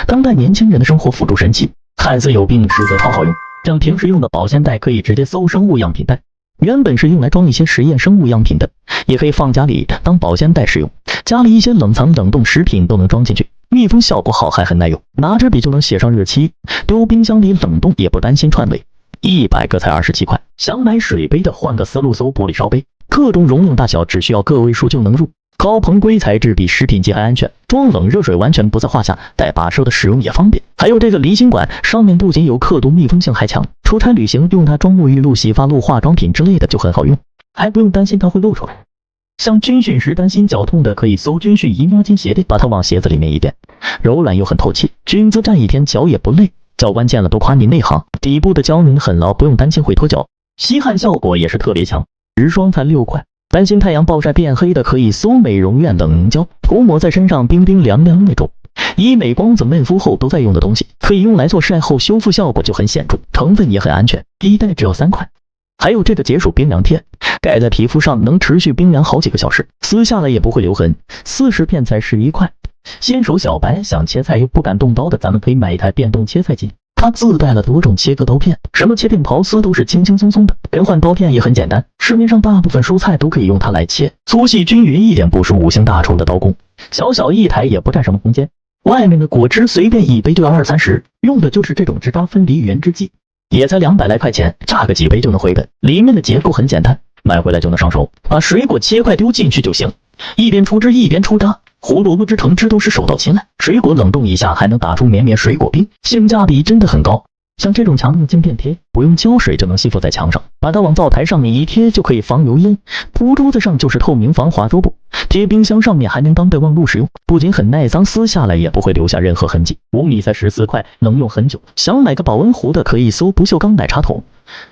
当代年轻人的生活辅助神器，看似有病，实则超好用。像平时用的保鲜袋可以直接搜生物样品袋，原本是用来装一些实验生物样品的，也可以放家里当保鲜袋使用。家里一些冷藏冷冻食品都能装进去，密封效果好，还很耐用，拿支笔就能写上日期，丢冰箱里冷冻也不担心串味。100个才27块。想买水杯的换个思路，搜玻璃烧杯，各种容量大小只需要个位数就能入。高硼硅材质比食品机还安全，装冷热水完全不在话下，带把手的使用也方便。还有这个离心管，上面不仅有刻度，密封性还强，出差旅行用它装沐浴露、洗发露、化妆品之类的就很好用，还不用担心它会漏出来。像军训时担心脚痛的，可以搜军训姨妈巾鞋垫，把它往鞋子里面一垫，柔软又很透气，军姿站一天脚也不累。教官见了都夸你内行，底部的胶拧很牢，不用担心会脱脚，吸汗效果也是特别强，10双才6块。担心太阳暴晒变黑的，可以搜美容院冷胶，涂抹在身上冰冰凉凉那种。医美光子嫩肤后都在用的东西，可以用来做晒后修复，效果就很显著，成分也很安全，一袋只要3块。还有这个解暑冰凉贴，盖在皮肤上能持续冰凉好几个小时，撕下来也不会留痕，40片才11块。新手小白想切菜又不敢动刀的，咱们可以买一台电动切菜机，它自带了多种切割刀片，什么切片刨丝都是轻轻松松的，更换刀片也很简单，市面上大部分蔬菜都可以用它来切，粗细均匀一点，不是5星大厨的刀工。小小一台也不占什么空间，外面的果汁随便一杯就要20-30，用的就是这种直渣分离原汁机，也才200来块钱，榨个几杯就能回本。里面的结构很简单，买回来就能上手，把水果切块丢进去就行，一边出汁一边出渣。胡萝卜汁、橙汁都是手到擒来，水果冷冻一下还能打出绵绵水果冰，性价比真的很高。像这种强硬镜片贴，不用胶水就能吸附在墙上，把它往灶台上面一贴就可以防油烟，铺桌子上就是透明防滑桌布，贴冰箱上面还能当备忘录使用，不仅很耐脏，撕下来也不会留下任何痕迹。5米才14块，能用很久。想买个保温壶的可以搜不锈钢奶茶桶，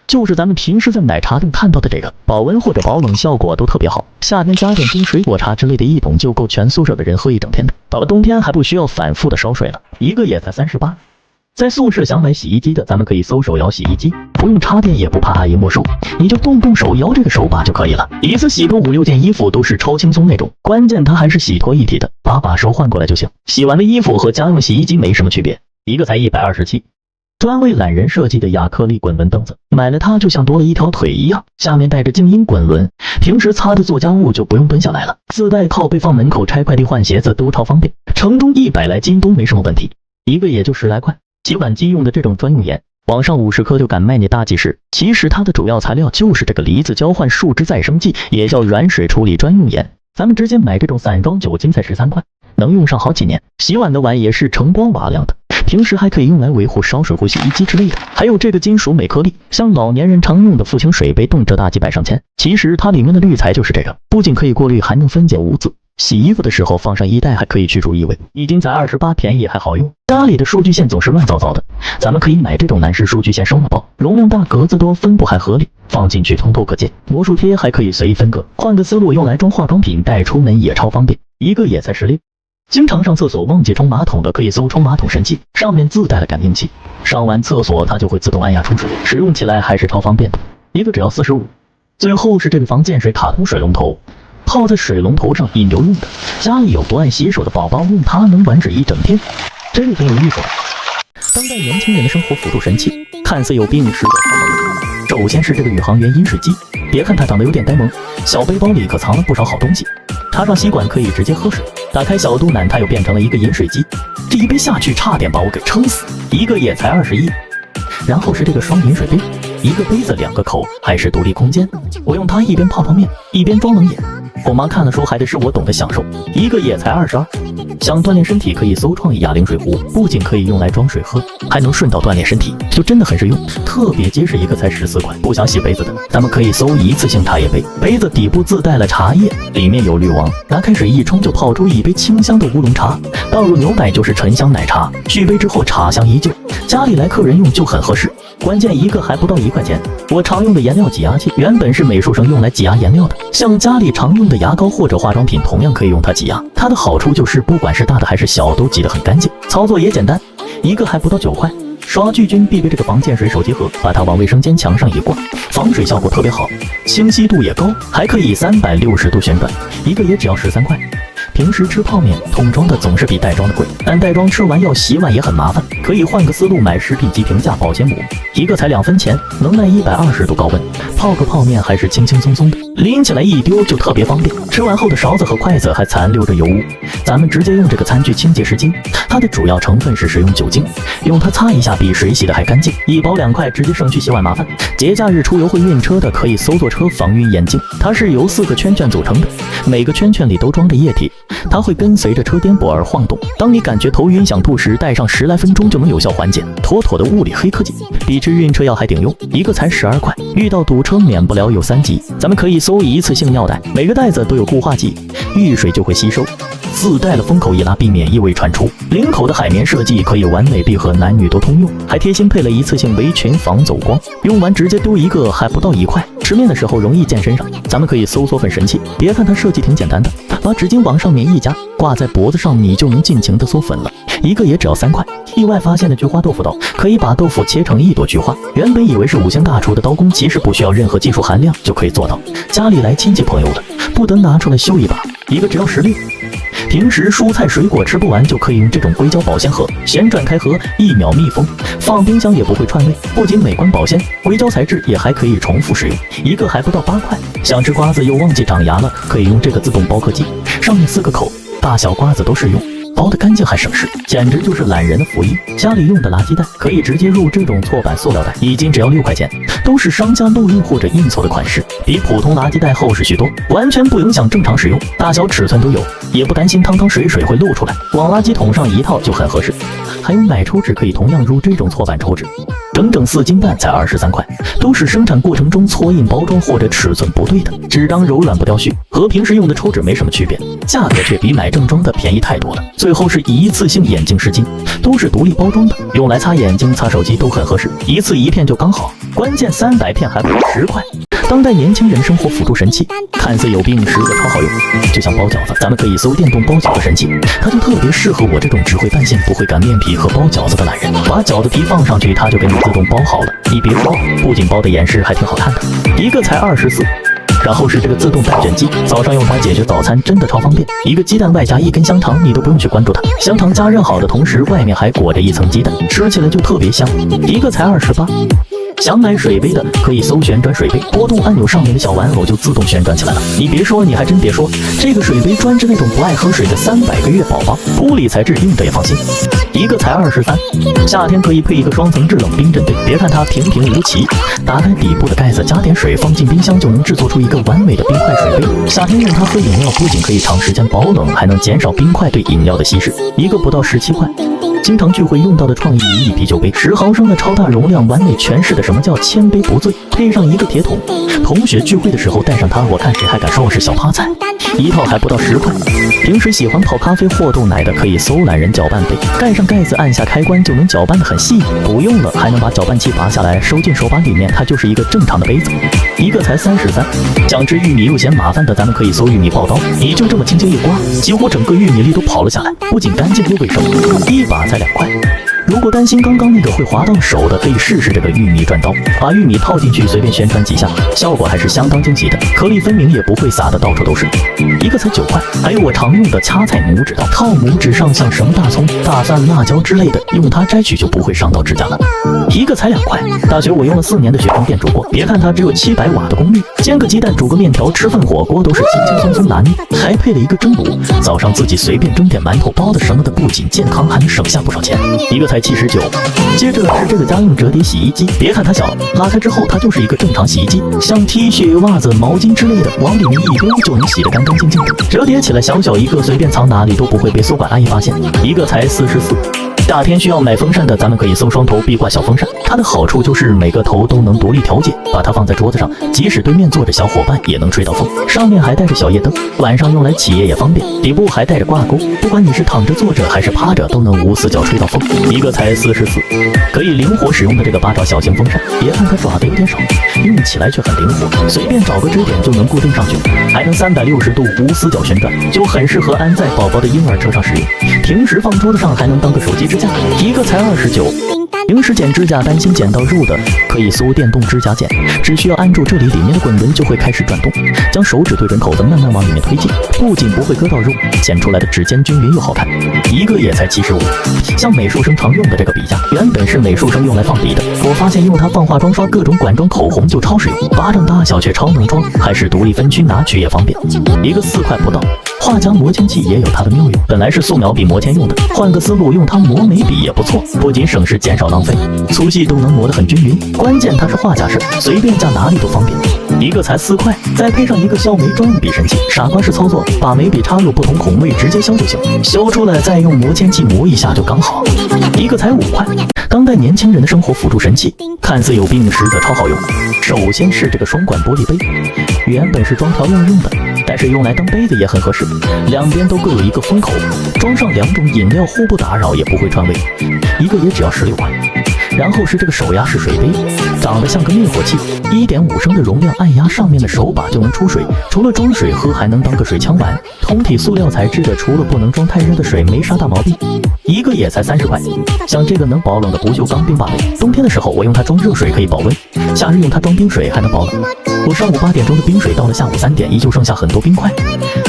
就是咱们平时在奶茶店看到的这个，保温或者保冷效果都特别好，夏天加点冰水果茶之类的一桶就够全宿舍的人喝一整天的，到了冬天还不需要反复的烧水了，一个也才38。在宿舍想买洗衣机的，咱们可以搜手摇洗衣机，不用插电也不怕阿姨没收，你就动手摇这个手把就可以了，一次洗个5-6件衣服都是超轻松那种，关键它还是洗脱一体的，把手换过来就行。洗完的衣服和家用洗衣机没什么区别，一个才127。专为懒人设计的亚克力滚轮凳子，买了它就像多了一条腿一样，下面带着静音滚轮，平时擦着做家务就不用蹲下来了，自带靠背，放门口拆快递换鞋子都超方便，承重100来斤都没什么问题，一个也就10来块。洗碗机用的这种专用盐，网上50克就敢卖你大几十，其实它的主要材料就是这个离子交换树脂再生剂，也叫软水处理专用盐，咱们直接买这种散装酒精才13块，能用上好几年。洗碗的碗也是橙光瓦亮的，平时还可以用来维护烧水壶、洗衣机之类的。还有这个金属镁颗粒，像老年人常用的复清水杯，动辄大几百上千，其实它里面的滤材就是这个，不仅可以过滤，还能分解污渍。洗衣服的时候放上1袋，还可以去除异味，一斤才28，便宜还好用。家里的数据线总是乱糟糟的，咱们可以买这种男士数据线收纳包，容量大，格子多，分布还合理，放进去通透可见。魔术贴还可以随意分割，换个思路，用来装化妆品带出门也超方便，一个也才16。经常上厕所忘记冲马桶的，可以搜冲马桶神器，上面自带了感应器，上完厕所它就会自动按压冲水，使用起来还是超方便的，一个只要45。最后是这个防溅水卡通水龙头，泡在水龙头上引流用的，家里有不爱洗手的宝宝用它能玩纸一整天，真的挺有意思的。当代年轻人的生活辅助神器，看似有病，实则超好用。首先是这个宇航员饮水机，别看它长得有点呆萌，小背包里可藏了不少好东西。插上吸管可以直接喝水，打开小肚腩它又变成了一个饮水机，这一杯下去差点把我给撑死，一个也才21。然后是这个双饮水杯，一个杯子2个口，还是独立空间，我用它一边泡泡面一边装冷饮，我妈看了说还得是我懂得享受，一个也才22。想锻炼身体可以搜创意哑铃水壶，不仅可以用来装水喝，还能顺道锻炼身体，就真的很实用，特别结实，一个才14块。不想洗杯子的，咱们可以搜一次性茶叶杯，杯子底部自带了茶叶，里面有滤网，拿开水一冲就泡出一杯清香的乌龙茶，倒入牛奶就是醇香奶茶，续杯之后茶香依旧，家里来客人用就很合适。关键一个还不到1块钱。我常用的颜料挤压器原本是美术生用来挤压颜料的，像家里常用的牙膏或者化妆品同样可以用它挤压，它的好处就是不管是大的还是小都挤得很干净，操作也简单，一个还不到9块。刷具均必备这个防溅水手机盒，把它往卫生间墙上一挂，防水效果特别好，清晰度也高，还可以360度旋转，一个也只要13块。平时吃泡面，桶装的总是比袋装的贵，但袋装吃完要洗碗也很麻烦，可以换个思路买食品级平价保鲜膜，一个才2分钱，能耐120度高温，泡个泡面还是轻轻松松的，拎起来一丢就特别方便。吃完后的勺子和筷子还残留着油污，咱们直接用这个餐具清洁湿巾，它的主要成分是食用酒精，用它擦一下比水洗的还干净，一包2块，直接省去洗碗麻烦。节假日出游会晕车的可以搜作车防晕眼镜，它是由4个圈圈组成的，每个圈圈里都装着液体，它会跟随着车颠簸而晃动。当你感觉头晕想吐时，戴上10来分钟就能有效缓解，妥妥的物理黑科技，比吃晕车药还顶用，一个才12块。遇到堵车免不了有3级，咱们可以搜一次性尿袋，每个袋子都有固化剂，遇水就会吸收，自带了封口易拉，避免异味传出。领口的海绵设计可以完美闭合，男女都通用，还贴心配了一次性围裙防走光，用完直接丢一个还不到1块。吃面的时候容易溅身上，咱们可以搜缩粉神器。别看它设计挺简单的，把纸巾往上面一夹，挂在脖子上，你就能尽情的嗦粉了，一个也只要3块。意外发现的菊花豆腐刀，可以把豆腐切成1朵菊花。原本以为是5星大厨的刀工，其实不需要任何技术含量就可以做到。家里来亲戚朋友的，不得拿出来修一把，一个只要16。平时蔬菜水果吃不完，就可以用这种硅胶保鲜盒，旋转开合，1秒密封，放冰箱也不会串味。不仅美观保鲜，硅胶材质也还可以重复使用，一个还不到8块。想吃瓜子又忘记长牙了，可以用这个自动剥壳机，上面4个口，大小瓜子都适用，包得干净还省事，简直就是懒人的福音。家里用的垃圾袋可以直接入这种错版塑料袋，一斤只要6块钱，都是商家漏印或者印错的款式，比普通垃圾袋厚实许多，完全不影响正常使用，大小尺寸都有，也不担心汤汤水水会漏出来，往垃圾桶上一套就很合适。还有奶抽纸可以同样入这种错版抽纸，整整4斤半才23块，都是生产过程中错印包装或者尺寸不对的，纸张柔软不掉絮，和平时用的抽纸没什么区别，价格却比买正装的便宜太多了。最后是一次性眼镜湿巾，都是独立包装的，用来擦眼睛擦手机都很合适，一次1片就刚好，关键300片还不到10块。当代年轻人生活辅助神器，看似有病实则超好用，就像包饺子，咱们可以搜电动包饺子神器，它就特别适合我这种只会拌馅不会擀面皮和包饺子的懒人，把饺子皮放上去，它就给你自动包好了。你别说，不仅包的严实，还挺好看的，一个才24。然后是这个自动蛋卷机，早上用它解决早餐真的超方便，一个鸡蛋外加1根香肠，你都不用去关注它，香肠加热好的同时，外面还裹着1层鸡蛋，吃起来就特别香，一个才28。想买水杯的可以搜旋转水杯，拨动按钮上面的小玩偶就自动旋转起来了。你别说，你还真别说，这个水杯专治那种不爱喝水的300个月宝宝，玻璃材质，用着也放心，一个才23。夏天可以配一个双层制冷冰镇杯，别看它平平无奇，打开底部的盖子，加点水放进冰箱就能制作出一个完美的冰块水杯。夏天用它喝饮料，不仅可以长时间保冷，还能减少冰块对饮料的稀释，一个不到17块。经常聚会用到的创意迷你啤酒杯，10毫升的超大容量，完美诠释的什么叫千杯不醉，配上一个铁桶，同学聚会的时候带上它，我看谁还敢说我是小趴菜。一套还不到10块。平时喜欢泡咖啡或豆奶的可以搜懒人搅拌杯，盖上盖子，按下开关就能搅拌得很细，不用了还能把搅拌器拔下来收进手把里面，它就是一个正常的杯子，一个才33。想吃玉米又嫌麻烦的，咱们可以搜玉米刨刀，你就这么轻轻一刮，几乎整个玉米粒都跑了下来，不仅干净又卫生，一把才2块。如果担心刚刚那个会滑到手的，可以试试这个玉米转刀，把玉米套进去，随便旋转几下，效果还是相当惊喜的，颗粒分明，也不会撒得到处都是，一个才9块。还有我常用的掐菜拇指刀，套拇指上像什么大葱、大蒜、辣椒之类的，用它摘取就不会伤到指甲了，一个才2块。大学我用了4年的雪峰电煮锅，别看它只有700瓦的功率，煎个鸡蛋、煮个面条、吃份火锅都是轻轻松松拿捏，还配了一个蒸炉，早上自己随便蒸点馒头、包子什么的，不仅健康，还能省下不少钱，一个才79。接着是这个家用折叠洗衣机，别看它小，拉开之后它就是一个正常洗衣机，像 T 恤、袜子、毛巾之类的，往里面一丢就能洗得干干净净的，折叠起来小小一个，随便藏哪里都不会被宿管阿姨发现，一个才44。夏天需要买风扇的，咱们可以搜双头壁挂小风扇，它的好处就是每个头都能独立调节，把它放在桌子上，即使对面坐着小伙伴也能吹到风，上面还带着小夜灯，晚上用来起夜也方便，底部还带着挂钩，不管你是躺着坐着还是趴着，都能无死角吹到风，一个才44。可以灵活使用的这个8爪小型风扇，别看它爪子有点少，用起来却很灵活，随便找个支点就能固定上去，还能360度无死角旋转，就很适合安在宝宝的婴儿车上使用，平时放桌子上还能当个手机支架，一个才29。平时剪指甲担心剪到肉的，可以搜电动指甲剪，只需要按住这里面的滚轮就会开始转动，将手指对准口子慢慢往里面推进，不仅不会割到肉，剪出来的指尖均匀又好看。一个也才75。像美术生常用的这个笔架，原本是美术生用来放笔的，我发现用它放化妆刷、各种管状口红就超实用，巴掌大小却超能装，还是独立分区拿取也方便。一个4块不到。画夹磨铅器也有它的妙用，本来是素描笔磨铅用的，换个思路用它磨眉笔也不错，不仅省事减少浪费，粗细都能磨得很均匀。关键它是画夹式，随便架哪里都方便。一个才4块，再配上一个削眉专用笔神器，傻瓜式操作，把眉笔插入不同孔位直接削就行，削出来再用磨铅器磨一下就刚好。一个才5块，当代年轻人的生活辅助神器，看似有病，实则超好用。首先是这个双管玻璃杯，原本是装调料用的，但是用来当杯子也很合适，两边都各有一个封口，装上2种饮料互不打扰，也不会串味。一个也只要16块。然后是这个手压式水杯，长得像个灭火器，1.5升的容量，按压上面的手把就能出水，除了装水喝，还能当个水枪玩。通体塑料材质的，除了不能装太热的水，没啥大毛病。一个也才30块。像这个能保冷的不锈钢冰霸杯，冬天的时候我用它装热水可以保温，夏日用它装冰水还能保冷。我上午8点钟的冰水到了下午3点依旧剩下很多冰块，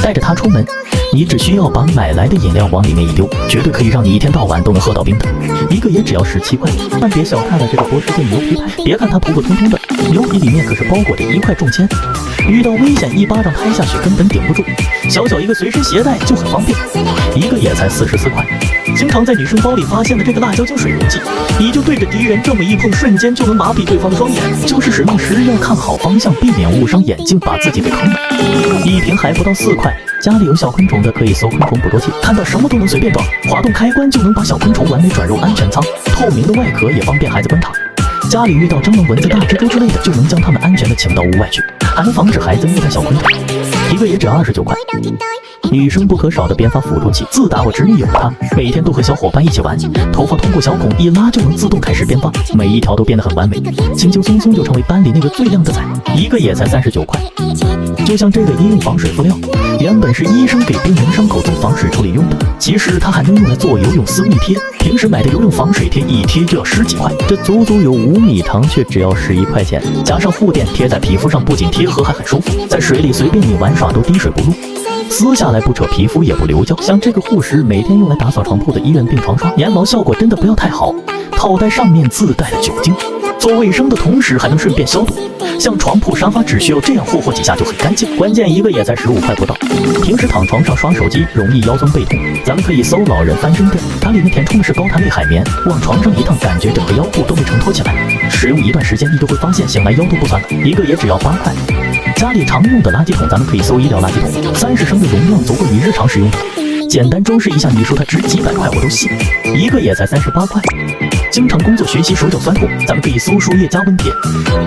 带着它出门，你只需要把买来的饮料往里面一丢，绝对可以让你一天到晚都能喝到冰的。一个也只要17块。但别小看了这个波士顿牛皮牌，别看它普普通通的，牛皮里面可是包裹着1块重铅，遇到危险一巴掌拍下去根本顶不住，小小一个随身携带就很方便。一个也才44块。经常在女生包里发现的这个辣椒精水溶剂，你就对着敌人这么一碰，瞬间就能麻痹对方的双眼，就是使用时要看好方向，避免误伤眼睛，把自己给坑了。一瓶还不到4块。家里有小昆虫的可以搜昆虫捕捉器，看到什么都能随便装，滑动开关就能把小昆虫完美转入安全舱，透明的外壳也方便孩子观察。家里遇到蟑螂、蚊子、大蜘蛛之类的，就能将它们安全的请到屋外去，还能防止孩子虐待小昆虫。一个也只29块。女生不可少的编发辅助器，自打我侄女有它，每天都和小伙伴一起玩，头发通过小孔一拉就能自动开始编发，每一条都编得很完美，轻轻松松就成为班里那个最靓的仔。一个也才39块。就像这个医用防水敷料，原本是医生给病人伤口做防水处理用的，其实它还能用来做游泳私密贴，平时买的游泳防水贴一贴就要10几块，这足足有5米长，却只要11块钱，加上护垫贴在皮肤上，不仅贴合还很舒服，在水里随便你玩耍都滴水不漏，撕下来不扯皮肤也不留胶。像这个护石每天用来打扫床铺的医院病床刷，粘毛效果真的不要太好，套袋上面自带了酒精，做卫生的同时还能顺便消毒。像床铺沙发只需要这样霍几下就很干净，关键一个也才15块不到。平时躺床上刷手机容易腰酸背痛，咱们可以搜老人翻身垫，它里面填充的是高弹力海绵，往床上一趟，感觉整个腰部都被承托起来，使用一段时间你就会发现醒来腰都不酸了。一个也只要8块。家里常用的垃圾桶，咱们可以搜医疗垃圾桶，30升的容量足够你日常使用的，简单装饰一下，你说它值几百块我都信。一个也才38块。经常工作学习手脚酸痛，咱们可以搜输液加温贴，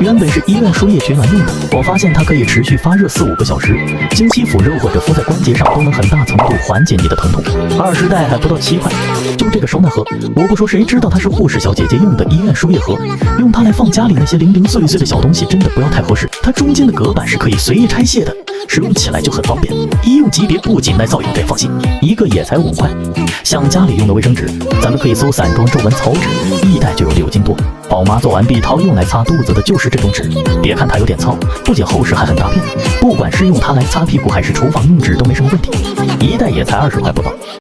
原本是医院输液取暖用的，我发现它可以持续发热4、5个小时，经期敷肉或者敷在关节上都能很大程度缓解你的疼痛。20袋还不到7块。就这个收纳盒，我不说谁知道它是护士小姐姐用的医院输液盒，用它来放家里那些零零碎碎的小东西真的不要太合适，它中间的隔板是可以随意拆卸的，使用起来就很方便，医用级别不仅耐造应该放心。一个也才5块。像家里用的卫生纸，咱们可以搜散装皱纹草纸，1袋就有6斤多。宝妈做完壁掏用来擦肚子的就是这种纸，别看它有点糙，不仅厚实还很大片，不管是用它来擦屁股还是厨房用纸都没什么问题。1袋也才20块不到。